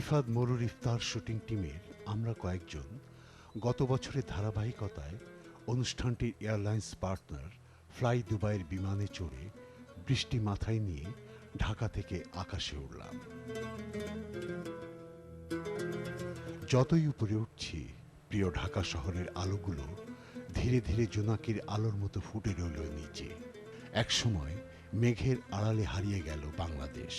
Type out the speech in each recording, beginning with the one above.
ইফাদ মরুর ইফতার শুটিং টিমের আমরা কয়েকজন গত বছরের ধারাবাহিকতায় অনুষ্ঠানটির এয়ারলাইন্স পার্টনার ফ্লাই দুবাইয়ের বিমানে চড়ে বৃষ্টি মাথায় নিয়ে ঢাকা থেকে আকাশে উড়লাম। যতই উপরে উঠছি, প্রিয় ঢাকা শহরের আলোগুলো ধীরে ধীরে জোনাকির আলোর মতো ফুটে রইল নিচে। একসময় মেঘের আড়ালে হারিয়ে গেল বাংলাদেশ।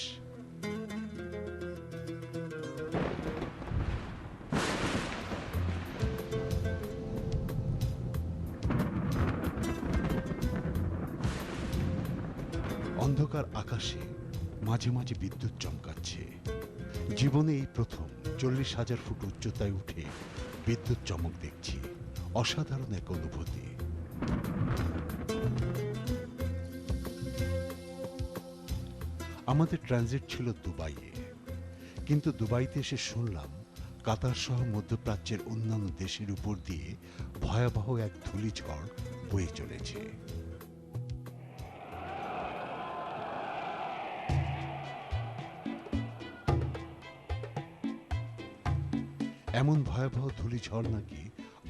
অন্ধকার আকাশে মাঝে মাঝে বিদ্যুৎ চমকাচ্ছে। জীবনে এই প্রথম 40,000 ফুট উচ্চতায় উঠে বিদ্যুৎ চমক দেখছি। অসাধারণ এক অনুভূতি। আমাদের ট্রানজিট ছিল দুবাইয়ে, কিন্তু দুবাইতে এসে শুনলাম কাতার সহ মধ্যপ্রাচ্যের অন্যান্য দেশের উপর দিয়ে ভয়াবহ এক ধূলিঝড় বয়ে চলেছে। এমন ভয়াবহ ধূলিঝড় নাকি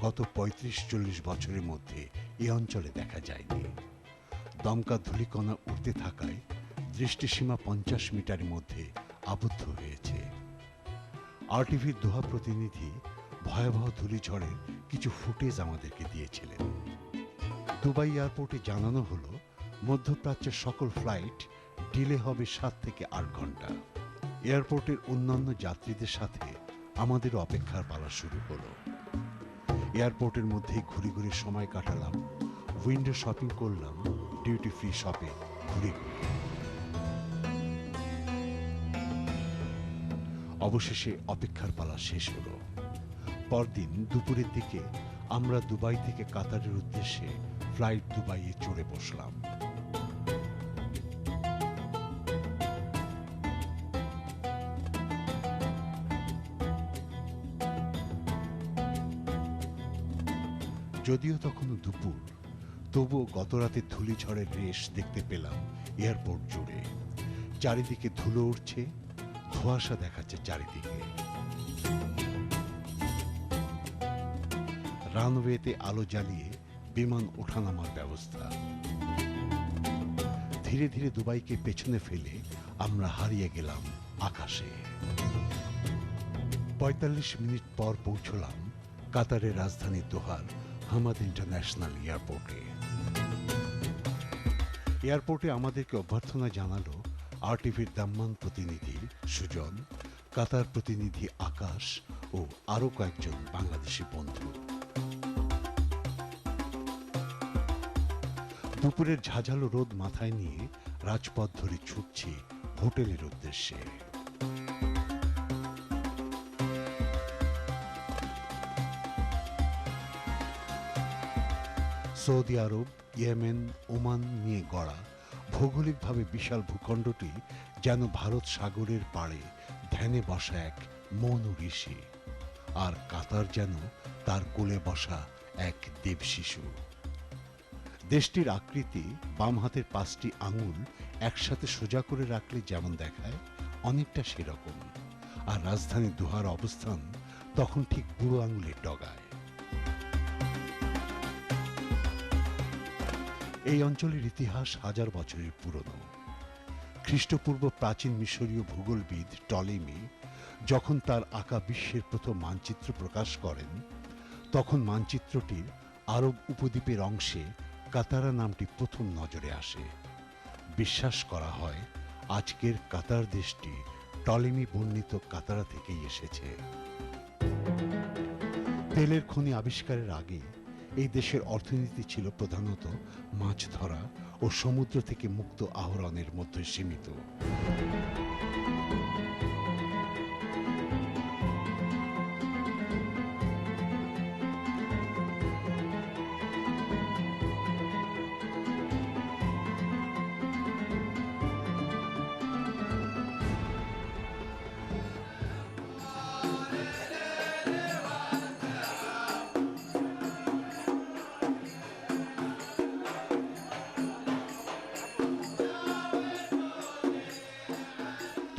গত 35-40 বছরের মধ্যে এই অঞ্চলে দেখা যায়নি। দমকা ধূলিকণা উঠতে থাকায় দৃষ্টিসীমা 50 মিটারের মধ্যে আবদ্ধ হয়েছে। আরটিভির দোহা প্রতিনিধি ভয়াবহ ধূলিঝড়ের কিছু ফুটেজ আমাদেরকে দিয়েছিলেন। দুবাই এয়ারপোর্টে জানানো হলো মধ্যপ্রাচ্যের সকল ফ্লাইট ডিলে হবে 7 থেকে 8 ঘন্টা। এয়ারপোর্টের অন্যান্য যাত্রীদের সাথে আমাদের অপেক্ষার পালা শুরু হলো। এয়ারপোর্টের মধ্যেই ঘুরে ঘুরে সময় কাটালাম, উইন্ডো শপিং করলাম, ডিউটি ফ্রি শপে ঘুরে ঘুরে। অবশেষে অপেক্ষার পালা শেষ হলো। পরদিন দুপুরের দিকে আমরা দুবাই থেকে কাতারের উদ্দেশ্যে ফ্লাইট দুবাইয়ে চড়ে বসলাম। যদিও তখনও দুপুর, তবুও গতরাতে ধূলিঝড়ের রেশ দেখতে পেলাম এয়ারপোর্ট জুড়ে। চারিদিকে ধুলো উঠছে, ধোঁয়াশা দেখাচ্ছে চারিদিকে। রানওয়েতে আলো জ্বালিয়ে বিমান ওঠানামার ব্যবস্থা। ধীরে ধীরে দুবাইকে পেছনে ফেলে আমরা হারিয়ে গেলাম আকাশে। 45 মিনিট পর পৌঁছলাম কাতারের রাজধানী দোহার হামাদ ইন্টারন্যাশনাল এয়ারপোর্টে। এয়ারপোর্টে আমাদেরকে অভ্যর্থনা জানালো আরটিভির দাম্মান প্রতিনিধি সুজন, কাতার প্রতিনিধি আকাশ ও আরো কয়েকজন বাংলাদেশি বন্ধু। দুপুরের ঝাঁঝালো রোদ মাথায় নিয়ে রাজপথ ধরে ছুটছি হোটেলের উদ্দেশ্যে। সৌদি আরব, ইয়েমেন, ওমান নিয়ে গড়া ভৌগোলিকভাবে বিশাল ভূখণ্ডটি যেন ভারত সাগরের পাড়ে ধ্যানে বসা এক মৌন ঋষি, আর কাতার যেন তার কোলে বসা এক দেবশিশু। দেশটির আকৃতি বাম হাতের 5টি আঙুল একসাথে সোজা করে রাখলে যেমন দেখায়, অনেকটা সেরকম। আর রাজধানী দোহার অবস্থান তখন ঠিক বুড়ো আঙুলের ডগায়। এই অঞ্চলের ইতিহাস 1000 বছরের পুরনো। খ্রিস্টপূর্ব প্রাচীন মিশরীয় ভূগোলবিদ টলেমি যখন তার আঁকা বিশ্বের প্রথম মানচিত্র প্রকাশ করেন, তখন মানচিত্রটির আরব উপদ্বীপের অংশে কাতারা নামটি প্রথম নজরে আসে। বিশ্বাস করা হয় আজকের কাতার দেশটি টলেমি বর্ণিত কাতারা থেকেই এসেছে। তেলের খনি আবিষ্কারের আগে এই দেশের অর্থনীতি ছিল প্রধানত মাছ ধরা ও সমুদ্র থেকে মুক্ত আহরণের মধ্যে সীমিত।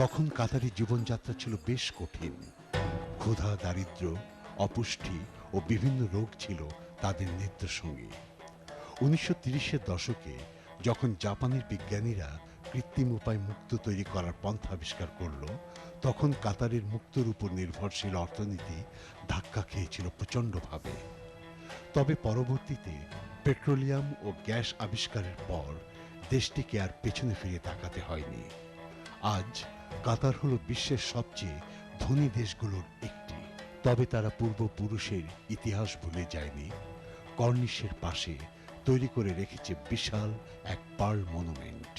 তখন কাতারি জীবনযাত্রা ছিল বেশ কঠিন। ক্ষুধা, দারিদ্র্য, অপুষ্টি ও বিভিন্ন রোগ ছিল তাদের নিত্যসঙ্গী। 1930-এর দশকে যখন জাপানের বিজ্ঞানীরা কৃত্রিম উপায়ে মুক্তো তৈরি করার পন্থা আবিষ্কার করল, তখন কাতারের মুক্তোর উপর নির্ভরশীল অর্থনীতি ধাক্কা খেয়েছিল প্রচণ্ডভাবে। তবে পরবর্তীতে পেট্রোলিয়াম ও গ্যাস আবিষ্কারের পর দেশটিকে আর পেছনে ফিরে তাকাতে হয়নি। আজ কাতার হলো বিশ্বের সবচেয়ে ধনী দেশগুলোর একটি। তবে তারা পূর্বপুরুষের ইতিহাস ভুলে যায়নি। কর্নিশের পাশে তৈরি করে রেখেছে বিশাল এক পার্ল মনুমেন্ট।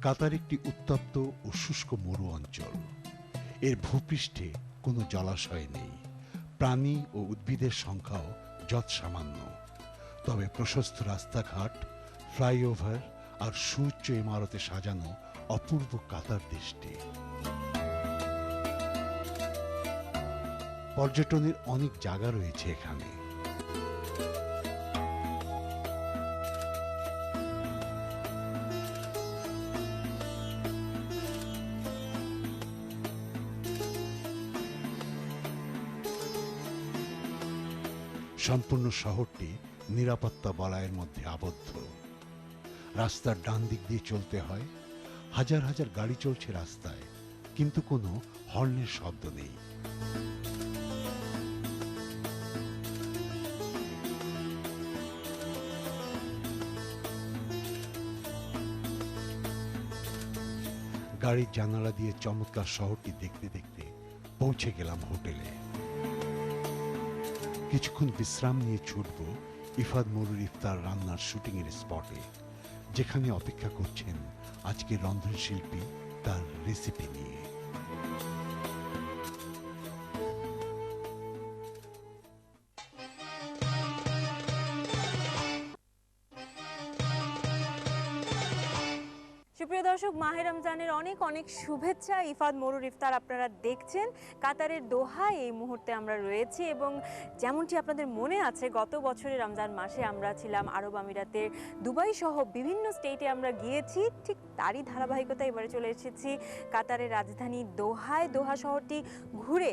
কাতার একটি উত্তপ্ত ও শুষ্ক মরু অঞ্চল। এর ভূপৃষ্ঠে কোনো জলাশয় নেই। প্রাণী ও উদ্ভিদের সংখ্যাও যৎসামান্য। তবে প্রশস্ত রাস্তাঘাট, ফ্লাইওভার আর সুউচ্চ ইমারতে সাজানো অপূর্ব কাতার দেশটি। পর্যটনের অনেক জায়গা রয়েছে এখানে। সম্পূর্ণ শহরটি নিরাপত্তা বলয়ের মধ্যে আবদ্ধ। রাস্তার ডান দিক দিয়ে চলতে হয়। হাজার হাজার গাড়ি চলছে রাস্তায়, কিন্তু কোনো হর্নের শব্দ নেই। গাড়ির জানালা দিয়ে চমৎকার শহরটি দেখতে দেখতে পৌঁছে গেলাম হোটেলে। কিছুক্ষণ বিশ্রাম নিয়ে ছুটব ইফাদ মরুর ইফতার রান্নার শুটিংয়ের স্পটে, যেখানে অপেক্ষা করছেন আজকের রন্ধনশিল্পী তার রেসিপি নিয়ে। সুপ্রিয় দর্শক, মাহে রমজানের অনেক অনেক শুভেচ্ছা। ইফাদ মরুর ইফতার আপনারা দেখছেন। কাতারের দোহায় এই মুহূর্তে আমরা রয়েছি এবং যেমনটি আপনাদের মনে আছে, গত বছরের রমজান মাসে আমরা ছিলাম আরব আমিরাতের দুবাই সহ বিভিন্ন স্টেটে আমরা গিয়েছি। ঠিক তারই ধারাবাহিকতা এবারে চলে এসেছি কাতারের রাজধানী দোহায়। দোহা শহরটি ঘুরে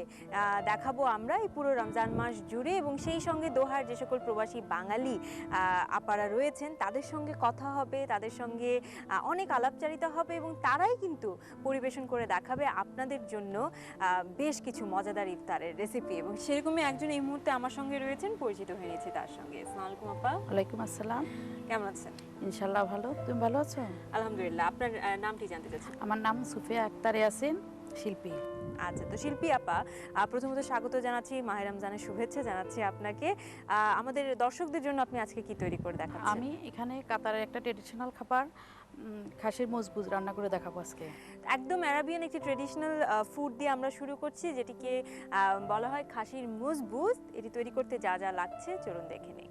দেখাবো আমরা এই পুরো রমজান মাস জুড়ে, এবং সেই সঙ্গে দোহার যে সকল প্রবাসী বাঙালি আপারা রয়েছেন তাদের সঙ্গে কথা হবে, তাদের সঙ্গে অনেক আলাপচারিতা হবে এবং তারাই কিন্তু পরিবেশন করে দেখাবে আপনাদের জন্য বেশ কিছু মজাদার ইফতারের রেসিপি। এবং সেরকমই একজন এই মুহূর্তে আমার সঙ্গে রয়েছেন, পরিচিত হয়ে নিয়েছি তার সঙ্গে। আসসালামু আলাইকুম আপা। ওয়ালাইকুম আসসালাম। কেমন আছেন? ইনশাআল্লাহ ভালো। তুমি ভালো আছো? আলহামদুলিল্লাহ। আপনার নামটি জানতে চাচ্ছি। আমার নাম সুফিয়া আক্তার ইয়াসিন, শিল্পী। আচ্ছা, তো শিল্পী আপা, প্রথমত স্বাগত জানাচ্ছি, মাহে রমজানের শুভেচ্ছা জানাচ্ছি আপনাকে। আমাদের দর্শকদের জন্য আপনি আজকে কি তৈরি করে দেখাচ্ছেন? আমি এখানে কাতারের একটা ট্রেডিশনাল খাবার খাসির মজবুজ রান্না করে দেখাবো আজকে। একদম অ্যারাবিয়ান একটি ট্রেডিশনাল ফুড দিয়ে আমরা শুরু করছি, যেটিকে বলা হয় খাসির মজবুজ। এটি তৈরি করতে যা যা লাগছে চলুন দেখে নিই।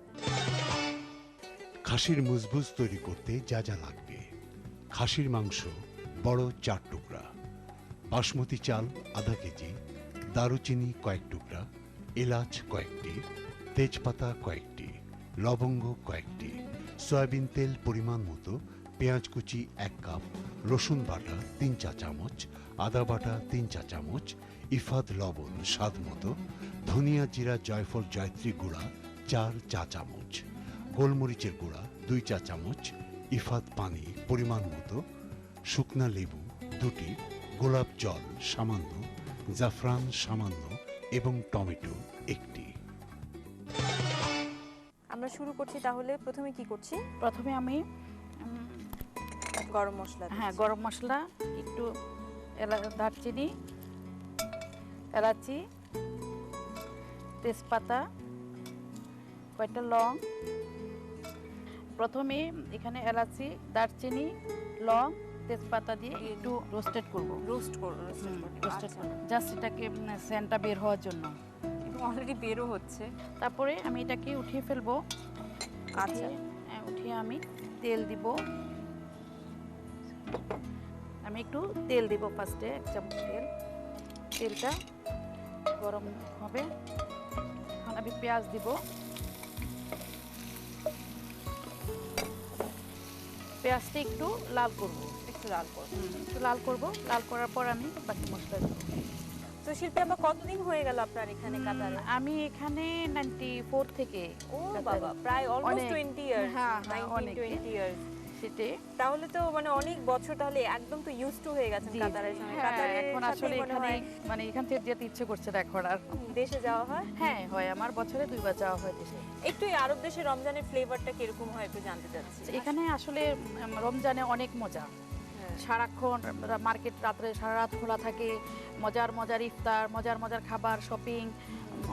খাসির মজবুজ তৈরি করতে যা যা লাগবে: খাসির মাংস বড় 4 টুকরা, বাসমতি চাল আধা কেজি, দারুচিনি কয়েক টুকরা, এলাচ কয়েকটি, তেজপাতা কয়েকটি, লবঙ্গ কয়েকটি, সয়াবিন তেল পরিমাণ মতো, পেঁয়াজ কুচি 1 কাপ, রসুন বাটা 3 চা চামচ, আদা বাটা 3 চা চামচ, ইফাদ লবণ স্বাদ মতো, ধনিয়া জিরা জয়ফল জয়ত্রী গুঁড়া 4 চা চামচ, গোলমরিচের গুঁড়া 2 চা চামচ, ইফাদ পানি পরিমাণ মতো, শুকনা লেবু 2টি, গোলাপ জল সামান্য, জাফরান সামান্য এবং টমেটো 1টি। আমরা শুরু করছি তাহলে। প্রথমে কি করছি? প্রথমে আমি গরম মশলা। হ্যাঁ, গরম মশলা, একটু দারচিনি, এলাচি, তেজপাতা, কয়েকটা লং। প্রথমে এখানে এলাচি, দারচিনি, লং, তেজপাতা দিয়ে একটু রোস্টেড করব। রোস্ট করব। জাস্ট এটাকে সেন্টটা বের হওয়ার জন্য। অলরেডি বেরও হচ্ছে। তারপরে আমি এটাকে উঠিয়ে ফেলবো। আচ্ছা, উঠিয়ে আমি তেল দিব। আমি একটু তেল দিব ফার্স্টে, 1 চামচ তেল। তেলটা গরম হবে, এখন আমি পেঁয়াজ দিব। পেঁয়াজটা একটু লাল করব, একটু লাল করব। একটু লাল করব। লাল করার পর আমি বাকি মশলা দেব। তো শিল্পী আপা কতদিন হয়ে গেল আপনার এখানে কাতারে? আমি এখানে 94 থেকে। ও কাতারে। বাবা, প্রায় অলমোস্ট অনেক। 20 ইয়ার্স। হ্যাঁ, হ্যাঁ, অনেক। 20 ইয়ার্স। সেটাই। তাহলে তো মানে অনেক বছর, তাহলে একদম তো ইউজ টু হয়ে গেছেন জি, কাতারের সঙ্গে। হ্যাঁ, কাতারের এখন সাথেই আসলে মনে এখানে হয় মানে এখান থেকে যেতে ইচ্ছে করছে না এখন আর। দেশে যাওয়া হয়। হ্যাঁ, হয়, আমার বছরে 2 বার যাওয়া হয় দেশে। একটু এই আরব দেশে রমজানের ফ্লেভারটা কিরকম হয় একটু জানতে চাচ্ছি। এখানে আসলে রমজানে অনেক মজা। হ্যাঁ। সারাক্ষণ মার্কেট রাত্রে সারা রাত খোলা থাকে, মজার মজার ইফতার, মজার মজার খাবার, শপিং,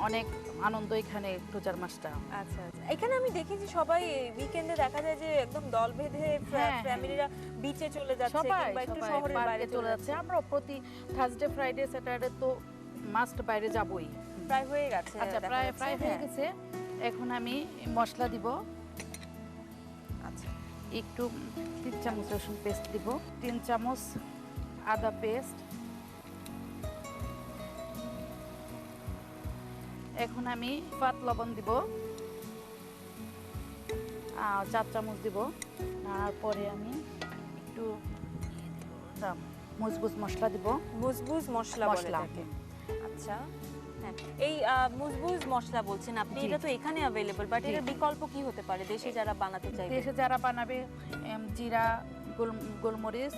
অনেক আনন্দ এখানে রোজার মাসটা। আচ্ছা আচ্ছা, এখানে আমি দেখেছি সবাই উইকেন্ডে দেখা যায় যে একদম দল বেঁধে হ্যাঁ, ফ্যামিলিরা বিচে চলে যাচ্ছে সবাই কিংবা একটু সবাই শহরের বাইরে পার্কে চলে যাচ্ছে। আমরা প্রতি থার্সডে, ফ্রাইডে, স্যাটারডে তো মাস্ট বাইরে যাবই। প্রায় হয়ে গেছে। আচ্ছা, দেখা প্রায় যাচ্ছে, প্রায় হয়ে হ্যাঁ। গেছে। এখন আমি মশলা দিব। আচ্ছা, একটু 3 চামচ রসুন পেস্ট দিব, 3 চামচ আদা পেস্ট। এখন আমি পাত লবণ দিব, 4 চামচ দিব। তারপরে আমি একটু মুজবুজ মশলা দিব। মুজবুজ মশলা বলে মশলা। থাকে। আচ্ছা, হ্যাঁ, এই মুজবুজ মশলা বলছেন আপনি, জি, এটা তো এখানে অ্যাভেলেবল, বাট জি। এর বিকল্প কি হতে পারে দেশে যারা বানাতে চাইবে? দেশে যারা বানাবে জিরা, গোলমরিচ,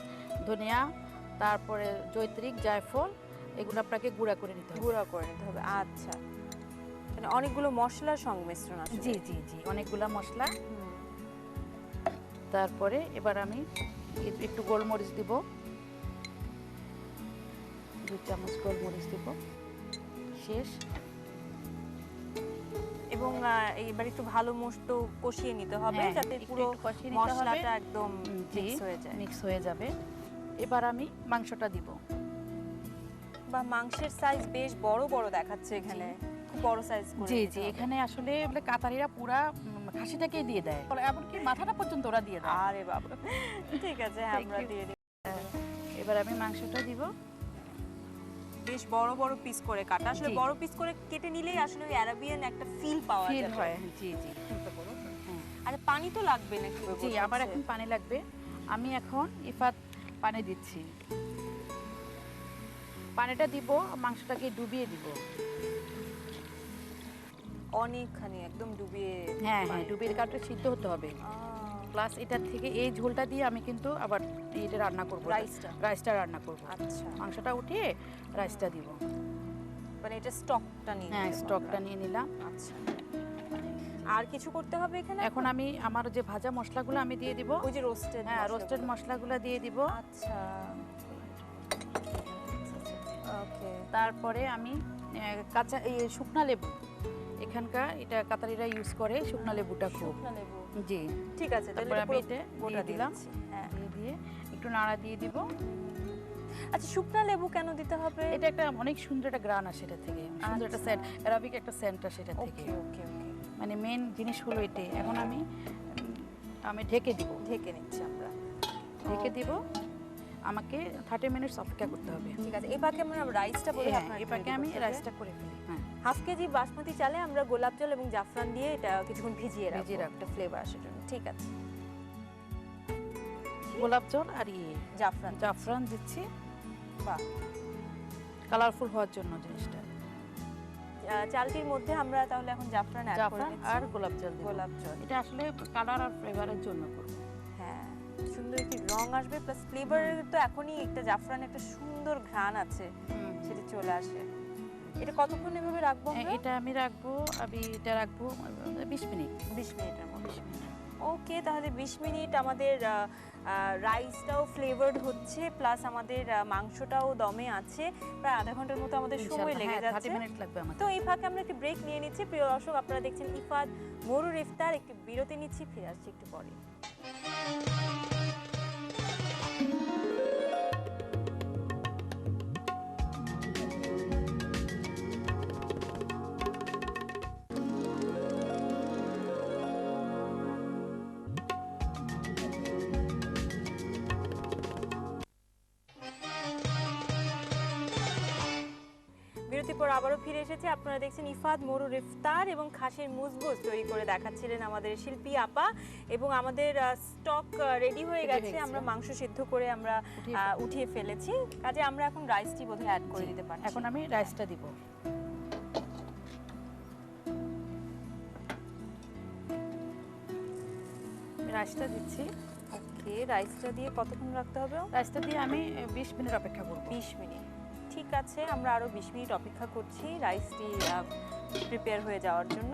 ধনিয়া, তারপরে জৈত্রিক, জায়ফল, এগুলো আপনাকে গুঁড়া করে নিতে হবে। গুঁড়া করে নিতে হবে। আচ্ছা, মানে অনেকগুলো মশলার সংমিশ্রণ আছে। জি জি জি, অনেকগুলা মশলা। তারপরে এবার আমি একটু গোলমরিচ দিব, 2 চামচ গোলমরিচ দিব। শেষ। এবং এবার একটু ভালো মতো কষিয়ে নিতে হবে হ্যাঁ, যাতে একটু পুরো একটু কষিয়ে নিতে হবে। মশলাটা একদম জি, মিক্স হয়ে যায়। মিক্স হয়ে যাবে। এবার আমি মাংসটা দিব। বা মাংসের সাইজ বেশ বড় বড় দেখাচ্ছে এখানে, খুব বড় সাইজ করে জি নিতে জি, হবে। এখানে আসলে কাতারিরা পুরা খাসিটাকেই দিয়ে দেয়, এমনকি মাথাটা পর্যন্ত ওরা দিয়ে দেয়। আরে বাবা, ঠিক আছে, হ্যাঁ, Thank আমরা you. দিয়ে দিই। এবার আমি মাংসটা দিব। বেশ বড় বড় পিস করে কাটা, আসলে জি। বড় পিস করে কেটে নিলেই আসলে ওই অ্যারাবিয়ান একটা ফিল পাওয়া ফিল যায়। হয়। জি জি, হ্যাঁ। আর পানি তো লাগবে নাকি? জি, আবার এখন পানি লাগবে। আমি এখন ইফাত পানি দিচ্ছি। পানিটা দিব, মাংসটাকে ডুবিয়ে দিব। অনেকখানি একদম ডুবিয়ে। হ্যাঁ হ্যাঁ, ডুবিয়ে কাটলে সিদ্ধ হতে হবে। প্লাস এটার থেকে এই ঝোলটা দিয়ে আমি কিন্তু আবার এটা রান্না করব, রাইসটা রান্না করব। আচ্ছা, মাংসটা উঠিয়ে রাইসটা দিব। মানে এটা স্টকটা নিয়ে হ্যাঁ, নিলাম স্টকটা আমরা। নিয়ে নিলাম। আচ্ছা, আর কিছু করতে হবে এখানে? এখন আমি আমার যে ভাজা মশলাগুলো আমি দিয়ে দিব। ওই যে রোস্টেড। হ্যাঁ, রোস্টেড মশলাগুলো দিয়ে দিব। আচ্ছা, ওকে। তারপরে আমি কাঁচা এই শুকনা লেবু, এখানকার এটা কাতারিরা ইউজ করে শুকনা লেবুটা খুব। শুকনো লেবু, জি, ঠিক আছে, তাহলে তারপরে এটা আমি পুরো এটা গোটা দিয়ে দিলাম। দিচ্ছি। হ্যাঁ, দিয়ে দিয়ে একটু নাড়া দিয়ে দিব। আচ্ছা, শুকনো লেবু কেন দিতে হবে? এটা একটা অনেক সুন্দর একটা গ্রান আসে এটা থেকে, সুন্দর একটা আচ্ছা। সেন্ট, অ্যারাবিক একটা সেন্ট আসে এটা থেকে। ওকে ওকে ওকে, মানে মেন জিনিস হলো এটাই। এখন আমি ঢেকে দিব। ঢেকে নিচ্ছি আমরা। ঢেকে দিব, আমাকে 30 মিনিটস অপেক্ষা করতে হবে। ঠিক আছে, এই পাকে আমরা রাইসটা বলে হ্যাঁ, আপনার এবারে আমি রাইসটা করে ফেলি। হ্যাঁ, হাফ কেজি বাসমতি চালে আমরা গোলাপ জল এবং জাফরান দিয়ে এটা কিছুক্ষণ ভিজিয়ে রাখবো, ভিজিয়ে রাখবো। একটা ফ্লেভার আসার জন্য। ঠিক আছে, গোলাপ জল আর জাফরান। জাফরান দিচ্ছি, বাহ, কালারফুল হওয়ার জন্য জিনিসটা। চালটির মধ্যে আমরা তাহলে এখন জাফরান অ্যাড করে জাফরান দিচ্ছি। আর গোলাপ জল দেব। গোলাপ জল, এটা আসলে কালার আর ফ্লেভারের জন্য করব। হ্যাঁ, সুন্দর একটি রং আসবে, প্লাস ফ্লেভারের তো এখনই একটা জাফরান একটা সুন্দর ঘ্রাণ আছে, সেটা চলে আসে। এটা কতক্ষণ এভাবে রাখবো আমরা? এটা আমি রাখবো 20 মিনিট। 20 মিনিটের মতো। ওকে, তাহলে 20 মিনিট আমাদের রাইসটাও ফ্লেভারড হচ্ছে, প্লাস আমাদের মাংসটাও দমে আছে, প্রায় আধা ঘন্টার মতো আমাদের সময় লেগে হ্যাঁ, যাচ্ছে। 30 মিনিট লাগবে আমাদের। তো এই ফাঁকে আমরা একটি ব্রেক নিয়ে নিচ্ছি। প্রিয় দর্শক, আপনারা দেখছেন ইফাদ মরুর ইফতার, একটি বিরতি নিচ্ছি, ফিরে আসছি একটু পরে। বিরতির পর আবারও ফিরে এসেছে। আপনারা দেখছেন ইফাদ মরুর ইফতার এবং খাসির মুজবুজ তৈরি করে দেখাচ্ছিলেন আমাদের শিল্পী আপা, এবং আমাদের স্টক রেডি হয়ে Ready হয়ে গেছে। গেছে। আমরা মাংস সিদ্ধ করে আমরা উঠিয়ে ফেলেছি, কাজে আমরা এখন রাইসটি বোধহয় অ্যাড করে জি, দিতে পারি। এখন আমি রাইসটা দিব। রাইসটা দিচ্ছি। ওকে, রাইসটা দিয়ে কতক্ষণ রাখতে হবে? রাইসটা দিয়ে আমি 20 মিনিট অপেক্ষা করব। 20 মিনিট। ঠিক আছে, আমরা আরো 20 মিনিট অপেক্ষা করছি রাইসটি প্রিপেয়ার হয়ে যাওয়ার জন্য।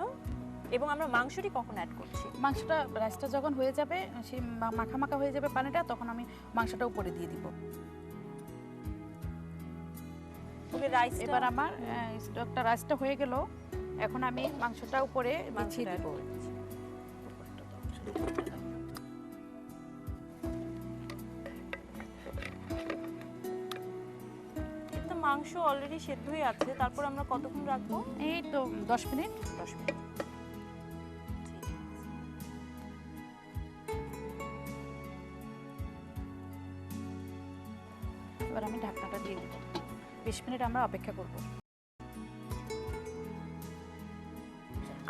এবং আমরা মাংসটি কখন অ্যাড করছি? মাংসটা রাইসটা যখন হয়ে যাবে, সেই মাখা মাখা হয়ে যাবে পানিটা, তখন আমি মাংসটা উপরে দিয়ে দিব। ওকে, রাইস এবার আমার স্টকটা রাইসটা হয়ে গেল, এখন আমি মাংসটা উপরে বিছিয়ে দিব। তো মাংস অলরেডি সেদ্ধ হয়ে আছে, তারপর আমরা কতক্ষণ রাখবো? এই তো 10 মিনিট। 10 মিনিট। এবার আমি ঢাকনাটা দিয়ে দিব। 20 মিনিট আমরা অপেক্ষা করব।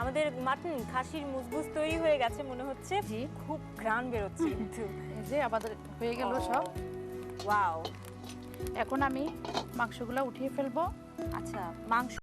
আমাদের মাটন খাসির মুজবুজ তৈরি হয়ে গেছে মনে হচ্ছে। জি, খুব ঘ্রাণ বেরোচ্ছে কিন্তু। এই যে আমাদের হয়ে গেল সব। ওয়াও। এখন আমি মাংসগুলো উঠিয়ে ফেলবো। আচ্ছা, মাংস